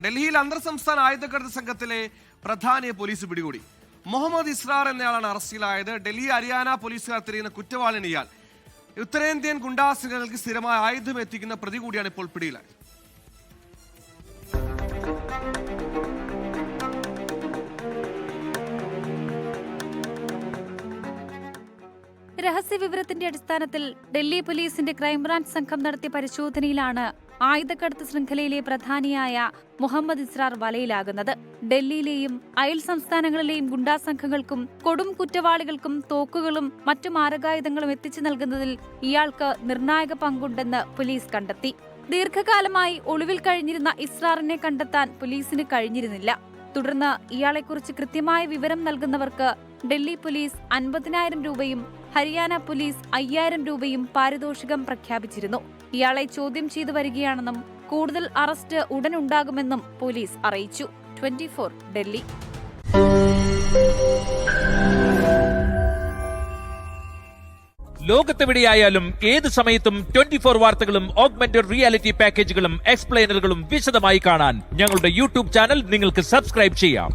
ഡൽഹിയിൽ അന്തർ സംസ്ഥാന ആയുധക്കടത്ത് സംഘത്തിലെ പ്രധാനിയെ പോലീസ് പിടികൂടി. മുഹമ്മദ് ഇസ്രാർ എന്നയാളാണ് അറസ്റ്റിലായത്. ഡൽഹി ഹരിയാന പോലീസുകാർ തിരയുന്ന കുറ്റവാളിന് ഇയാൾ. ഉത്തരേന്ത്യൻ ഗുണ്ടാസംഘങ്ങൾക്ക് സ്ഥിരമായ ആയുധം എത്തിക്കുന്ന പ്രതി കൂടിയാണ് ഇപ്പോൾ പിടിയിലായത്. രഹസ്യവിവരത്തിന്റെ അടിസ്ഥാനത്തിൽ ഡൽഹി പോലീസിന്റെ ക്രൈംബ്രാഞ്ച് സംഘം നടത്തിയ പരിശോധനയിലാണ് ആയുധക്കടത്ത് ശൃംഖലയിലെ പ്രധാനിയായ മുഹമ്മദ് ഇസ്രാർ വലയിലാകുന്നത്. ഡൽഹിയിലെയും അയൽ സംസ്ഥാനങ്ങളിലെയും ഗുണ്ടാസംഘങ്ങൾക്കും കൊടും കുറ്റവാളികൾക്കും തോക്കുകളും മറ്റു മാരകായുധങ്ങളും എത്തിച്ചു നൽകുന്നതിൽ ഇയാൾക്ക് നിർണായക പങ്കുണ്ടെന്ന് പോലീസ് കണ്ടെത്തി. ദീർഘകാലമായി ഒളിവിൽ കഴിഞ്ഞിരുന്ന ഇസ്രാറിനെ കണ്ടെത്താൻ പോലീസിന് കഴിഞ്ഞിരുന്നില്ല. തുടർന്ന് ഇയാളെക്കുറിച്ച് കൃത്യമായ വിവരം നൽകുന്നവർക്ക് ഡൽഹി പോലീസ് 50,000 രൂപയും ഹരിയാന പോലീസ് 5,000 രൂപയും പാരിതോഷികം പ്രഖ്യാപിച്ചിരുന്നു. ഇയാളെ ചോദ്യം ചെയ്തു വരികയാണെന്നും കൂടുതൽ അറസ്റ്റ് ഉടനുണ്ടാകുമെന്നും പോലീസ് അറിയിച്ചു. 24 ഡൽഹി. ലോകത്തെവിടെയായാലും ഏത് സമയത്തും 24 വാർത്തകളും ഓഗ്മെന്റഡ് റിയാലിറ്റി പാക്കേജുകളും എക്സ്പ്ലെയിനറുകളും വിശദമായി കാണാൻ ഞങ്ങളുടെ യൂട്യൂബ് ചാനൽ നിങ്ങൾക്ക് സബ്സ്ക്രൈബ് ചെയ്യാം.